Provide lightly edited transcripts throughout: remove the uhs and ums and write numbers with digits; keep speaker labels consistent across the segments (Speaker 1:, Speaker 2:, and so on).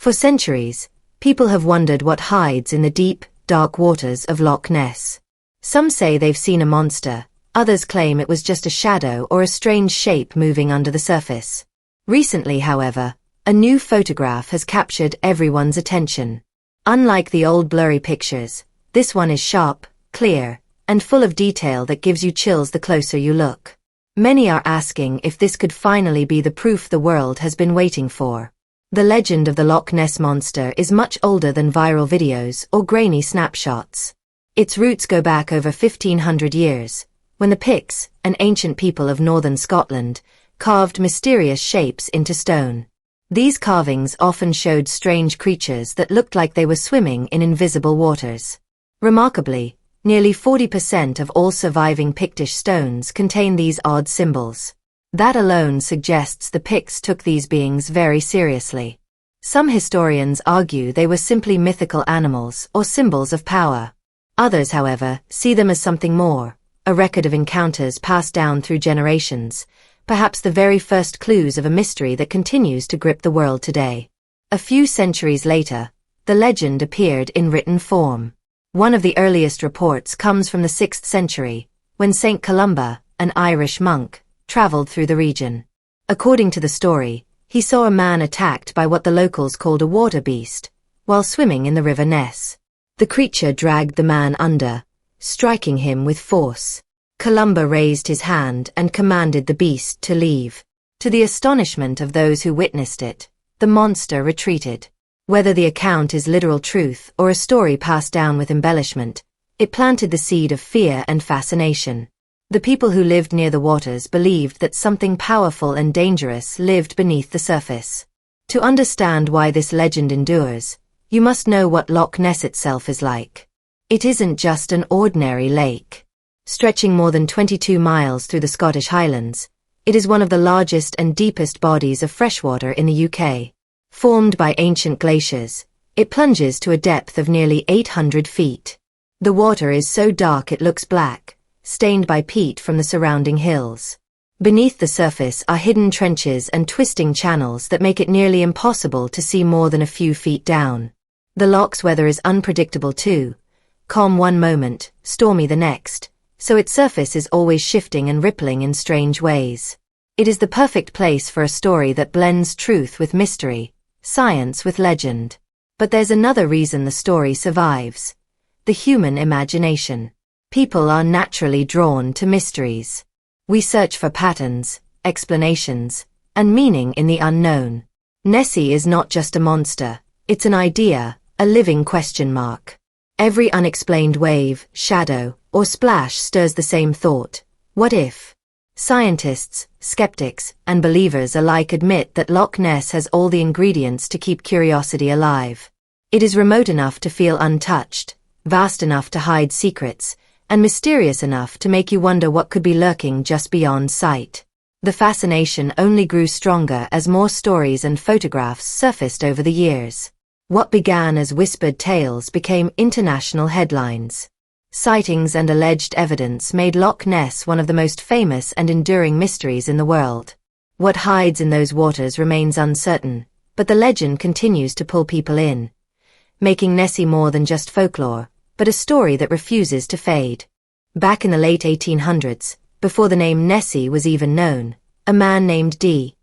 Speaker 1: For centuries, people have wondered what hides in the deep, dark waters of Loch Ness. Some say they've seen a monster, others claim it was just a shadow or a strange shape moving under the surface. Recently, however, a new photograph has captured everyone's attention. Unlike the old blurry pictures, this one is sharp, clear, and full of detail that gives you chills the closer you look. Many are asking if this could finally be the proof the world has been waiting for. The legend of the Loch Ness Monster is much older than viral videos or grainy snapshots. Its roots go back over 1500 years, when the Picts, an ancient people of northern Scotland, carved mysterious shapes into stone. These carvings often showed strange creatures that looked like they were swimming in invisible waters. Remarkably, nearly 40% of all surviving Pictish stones contain these odd symbols. That alone suggests the Picts took these beings very seriously. Some historians argue they were simply mythical animals or symbols of power. Others, however, see them as something more, a record of encounters passed down through generations, perhaps the very first clues of a mystery that continues to grip the world today. A few centuries later, the legend appeared in written form. One of the earliest reports comes from the 6th century, when Saint Columba, an Irish monk, traveled through the region. According to the story, he saw a man attacked by what the locals called a water beast, while swimming in the River Ness. The creature dragged the man under, striking him with force. Columba raised his hand and commanded the beast to leave. To the astonishment of those who witnessed it, the monster retreated. Whether the account is literal truth or a story passed down with embellishment, it planted the seed of fear and fascination. The people who lived near the waters believed that something powerful and dangerous lived beneath the surface. To understand why this legend endures, you must know what Loch Ness itself is like. It isn't just an ordinary lake. Stretching more than 22 miles through the Scottish Highlands, it is one of the largest and deepest bodies of freshwater in the UK. Formed by ancient glaciers, it plunges to a depth of nearly 800 feet. The water is so dark it looks black, stained by peat from the surrounding hills. Beneath the surface are hidden trenches and twisting channels that make it nearly impossible to see more than a few feet down. The loch's weather is unpredictable too, calm one moment, stormy the next, so its surface is always shifting and rippling in strange ways. It is the perfect place for a story that blends truth with mystery, science with legend. But there's another reason the story survives: the human imagination. People are naturally drawn to mysteries. We search for patterns, explanations, and meaning in the unknown. Nessie is not just a monster, it's an idea, a living question mark. Every unexplained wave, shadow, or splash stirs the same thought: what if? Scientists, skeptics, and believers alike admit that Loch Ness has all the ingredients to keep curiosity alive. It is remote enough to feel untouched, vast enough to hide secrets, and mysterious enough to make you wonder what could be lurking just beyond sight. The fascination only grew stronger as more stories and photographs surfaced over the years. What began as whispered tales became international headlines. Sightings and alleged evidence made Loch Ness one of the most famous and enduring mysteries in the world. What hides in those waters remains uncertain, but the legend continues to pull people in, making Nessie more than just folklore, but a story that refuses to fade. Back in the late 1800s, before the name Nessie was even known, a man named D.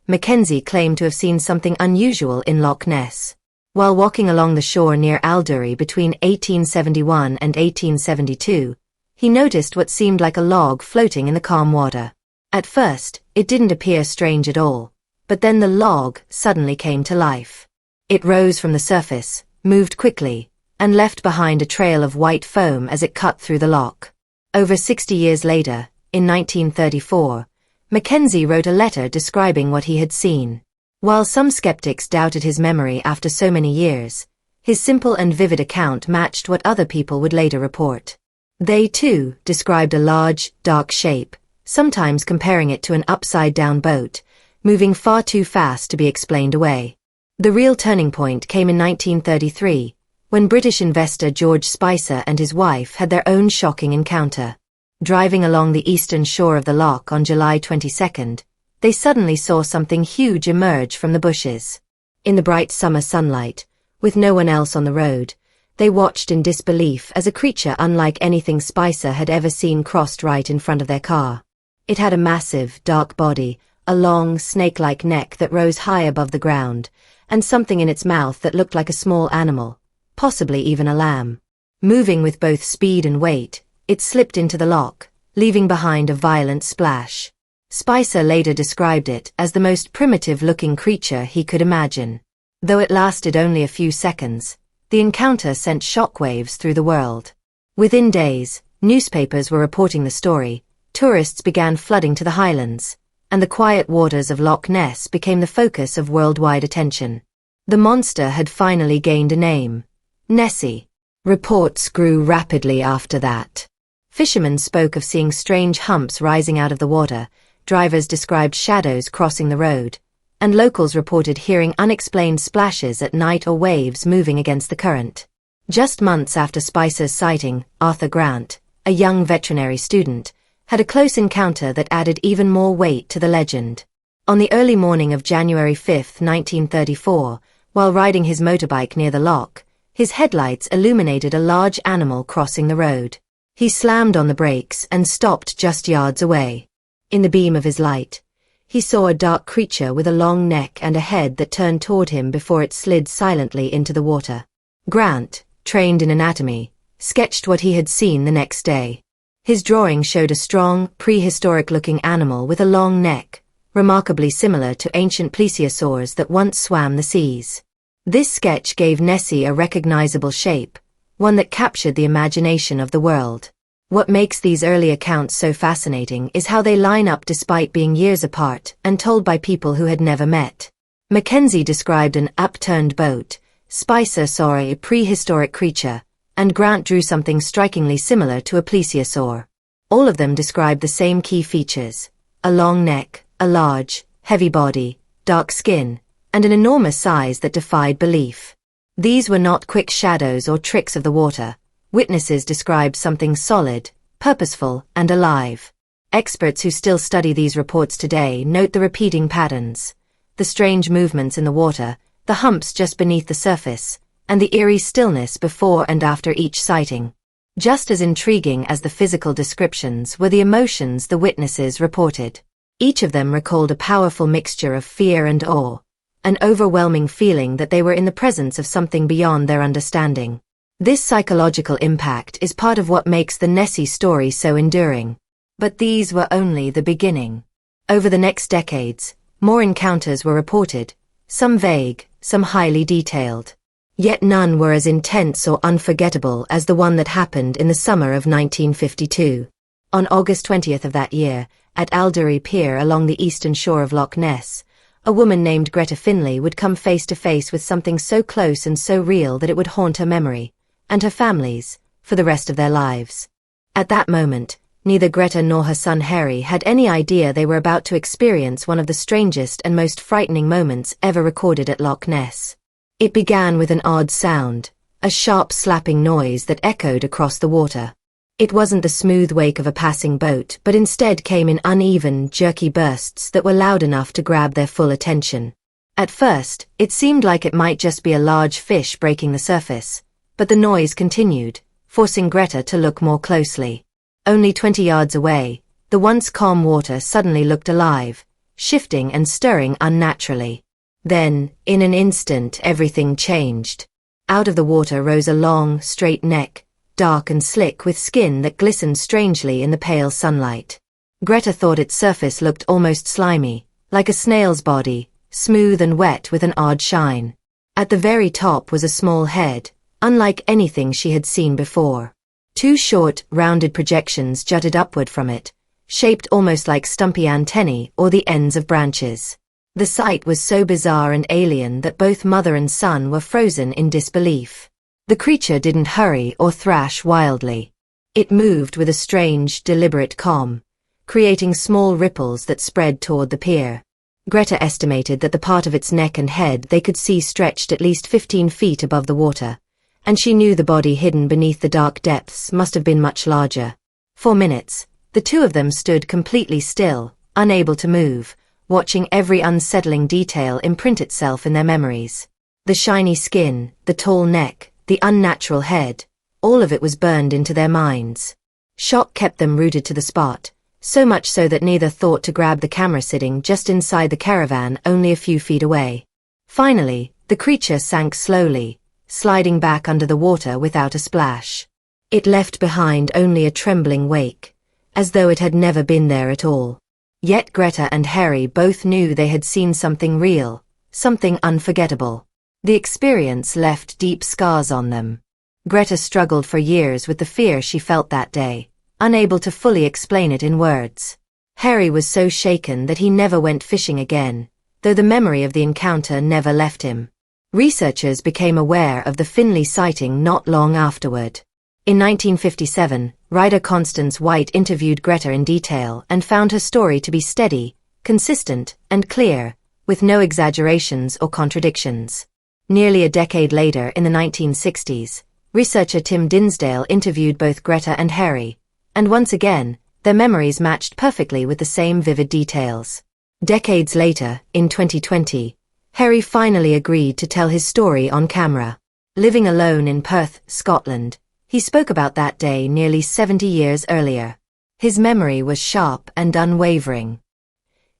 Speaker 1: Mackenzie claimed to have seen something unusual in Loch Ness. While walking along the shore near Aldury between 1871 and 1872, he noticed what seemed like a log floating in the calm water. At first, it didn't appear strange at all, but then the log suddenly came to life. It rose from the surface, moved quickly, and left behind a trail of white foam as it cut through the loch. Over 60 years later, in 1934, Mackenzie wrote a letter describing what he had seen. While some skeptics doubted his memory after so many years, his simple and vivid account matched what other people would later report. They, too, described a large, dark shape, sometimes comparing it to an upside-down boat, moving far too fast to be explained away. The real turning point came in 1933, when British investor George Spicer and his wife had their own shocking encounter. Driving along the eastern shore of the loch on July 22nd, they suddenly saw something huge emerge from the bushes. In the bright summer sunlight, with no one else on the road, they watched in disbelief as a creature unlike anything Spicer had ever seen crossed right in front of their car. It had a massive, dark body, a long, snake-like neck that rose high above the ground, and something in its mouth that looked like a small animal, possibly even a lamb. Moving with both speed and weight, it slipped into the loch, leaving behind a violent splash. Spicer later described it as the most primitive-looking creature he could imagine. Though it lasted only a few seconds, the encounter sent shockwaves through the world. Within days, newspapers were reporting the story, tourists began flooding to the highlands, and the quiet waters of Loch Ness became the focus of worldwide attention. The monster had finally gained a name: Nessie. Reports grew rapidly after that. Fishermen spoke of seeing strange humps rising out of the water, drivers described shadows crossing the road, and locals reported hearing unexplained splashes at night or waves moving against the current. Just months after Spicer's sighting, Arthur Grant, a young veterinary student, had a close encounter that added even more weight to the legend. On the early morning of January 5, 1934, while riding his motorbike near the loch, his headlights illuminated a large animal crossing the road. He slammed on the brakes and stopped just yards away. In the beam of his light, he saw a dark creature with a long neck and a head that turned toward him before it slid silently into the water. Grant, trained in anatomy, sketched what he had seen the next day. His drawing showed a strong, prehistoric-looking animal with a long neck, remarkably similar to ancient plesiosaurs that once swam the seas. This sketch gave Nessie a recognizable shape, one that captured the imagination of the world. What makes these early accounts so fascinating is how they line up despite being years apart and told by people who had never met. Mackenzie described an upturned boat, Spicer saw a prehistoric creature, and Grant drew something strikingly similar to a plesiosaur. All of them described the same key features: a long neck, a large, heavy body, dark skin, and an enormous size that defied belief. These were not quick shadows or tricks of the water. Witnesses described something solid, purposeful, and alive. Experts who still study these reports today note the repeating patterns: the strange movements in the water, the humps just beneath the surface, and the eerie stillness before and after each sighting. Just as intriguing as the physical descriptions were the emotions the witnesses reported. Each of them recalled a powerful mixture of fear and awe, an overwhelming feeling that they were in the presence of something beyond their understanding. This psychological impact is part of what makes the Nessie story so enduring. But these were only the beginning. Over the next decades, more encounters were reported, some vague, some highly detailed. Yet none were as intense or unforgettable as the one that happened in the summer of 1952. On August 20th of that year, at Aldury Pier along the eastern shore of Loch Ness, a woman named Greta Finlay would come face to face with something so close and so real that it would haunt her memory, and her family's, for the rest of their lives. At that moment, neither Greta nor her son Harry had any idea they were about to experience one of the strangest and most frightening moments ever recorded at Loch Ness. It began with an odd sound, a sharp slapping noise that echoed across the water. It wasn't the smooth wake of a passing boat, but instead came in uneven, jerky bursts that were loud enough to grab their full attention. At first, it seemed like it might just be a large fish breaking the surface, but the noise continued, forcing Greta to look more closely. Only 20 yards away, the once calm water suddenly looked alive, shifting and stirring unnaturally. Then, in an instant, everything changed. Out of the water rose a long, straight neck, dark and slick with skin that glistened strangely in the pale sunlight. Greta thought its surface looked almost slimy, like a snail's body, smooth and wet with an odd shine. At the very top was a small head, unlike anything she had seen before. Two short, rounded projections jutted upward from it, shaped almost like stumpy antennae or the ends of branches. The sight was so bizarre and alien that both mother and son were frozen in disbelief. The creature didn't hurry or thrash wildly. It moved with a strange, deliberate calm, creating small ripples that spread toward the pier. Greta estimated that the part of its neck and head they could see stretched at least 15 feet above the water, and she knew the body hidden beneath the dark depths must have been much larger. For minutes, the two of them stood completely still, unable to move, watching every unsettling detail imprint itself in their memories. The shiny skin, the tall neck, the unnatural head, all of it was burned into their minds. Shock kept them rooted to the spot, so much so that neither thought to grab the camera sitting just inside the caravan only a few feet away. Finally, the creature sank slowly, sliding back under the water without a splash. It left behind only a trembling wake, as though it had never been there at all. Yet Greta and Harry both knew they had seen something real, something unforgettable. The experience left deep scars on them. Greta struggled for years with the fear she felt that day, unable to fully explain it in words. Harry was so shaken that he never went fishing again, though the memory of the encounter never left him. Researchers became aware of the Finley sighting not long afterward. In 1957, writer Constance White interviewed Greta in detail and found her story to be steady, consistent, and clear, with no exaggerations or contradictions. Nearly a decade later, in the 1960s, researcher Tim Dinsdale interviewed both Greta and Harry, and once again, their memories matched perfectly with the same vivid details. Decades later, in 2020, Harry finally agreed to tell his story on camera. Living alone in Perth, Scotland, he spoke about that day nearly 70 years earlier. His memory was sharp and unwavering.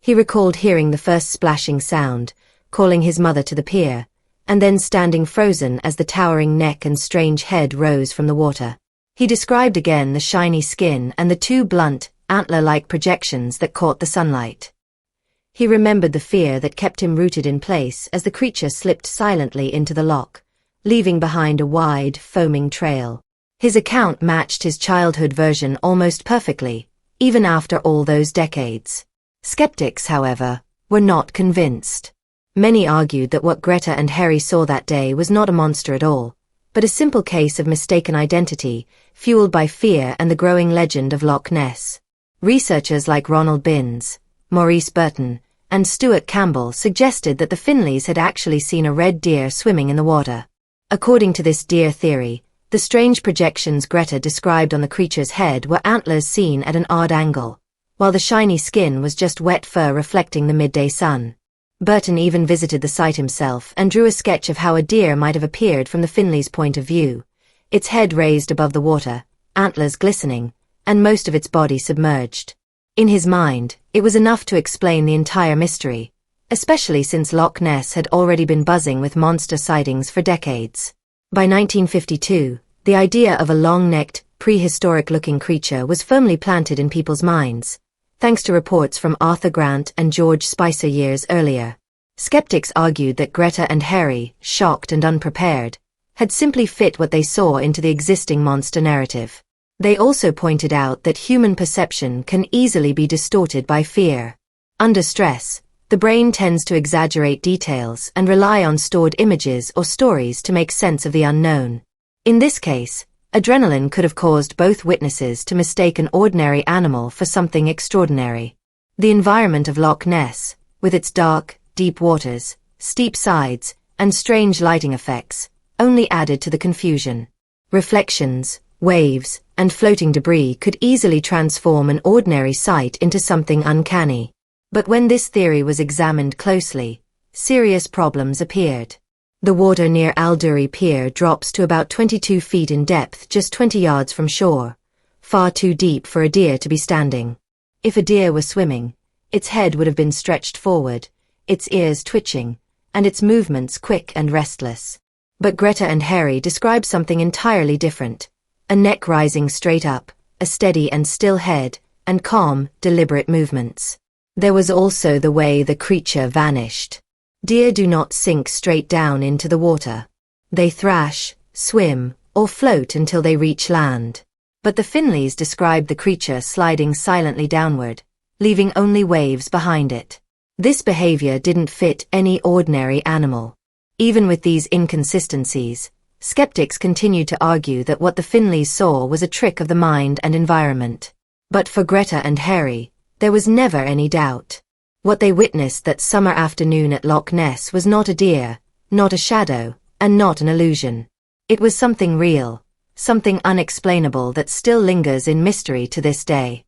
Speaker 1: He recalled hearing the first splashing sound, calling his mother to the pier, and then standing frozen as the towering neck and strange head rose from the water. He described again the shiny skin and the two blunt, antler-like projections that caught the sunlight. He remembered the fear that kept him rooted in place as the creature slipped silently into the loch, leaving behind a wide, foaming trail. His account matched his childhood version almost perfectly, even after all those decades. Skeptics, however, were not convinced. Many argued that what Greta and Harry saw that day was not a monster at all, but a simple case of mistaken identity, fueled by fear and the growing legend of Loch Ness. Researchers like Ronald Binns, Maurice Burton, and Stuart Campbell suggested that the Finleys had actually seen a red deer swimming in the water. According to this deer theory, the strange projections Greta described on the creature's head were antlers seen at an odd angle, while the shiny skin was just wet fur reflecting the midday sun. Burton even visited the site himself and drew a sketch of how a deer might have appeared from the Finleys' point of view, its head raised above the water, antlers glistening, and most of its body submerged. In his mind, it was enough to explain the entire mystery, especially since Loch Ness had already been buzzing with monster sightings for decades. By 1952, the idea of a long-necked, prehistoric-looking creature was firmly planted in people's minds, thanks to reports from Arthur Grant and George Spicer years earlier. Skeptics argued that Greta and Harry, shocked and unprepared, had simply fit what they saw into the existing monster narrative. They also pointed out that human perception can easily be distorted by fear. Under stress, the brain tends to exaggerate details and rely on stored images or stories to make sense of the unknown. In this case, adrenaline could have caused both witnesses to mistake an ordinary animal for something extraordinary. The environment of Loch Ness, with its dark, deep waters, steep sides, and strange lighting effects, only added to the confusion. Reflections, waves, and floating debris could easily transform an ordinary sight into something uncanny. But when this theory was examined closely, serious problems appeared. The water near Alduri Pier drops to about 22 feet in depth just 20 yards from shore, far too deep for a deer to be standing. If a deer were swimming, its head would have been stretched forward, its ears twitching, and its movements quick and restless. But Greta and Harry describe something entirely different: a neck rising straight up, a steady and still head, and calm, deliberate movements. There was also the way the creature vanished. Deer do not sink straight down into the water. They thrash, swim, or float until they reach land. But the Finleys described the creature sliding silently downward, leaving only waves behind it. This behavior didn't fit any ordinary animal. Even with these inconsistencies, skeptics continued to argue that what the Finleys saw was a trick of the mind and environment. But for Greta and Harry, there was never any doubt. What they witnessed that summer afternoon at Loch Ness was not a deer, not a shadow, and not an illusion. It was something real, something unexplainable that still lingers in mystery to this day.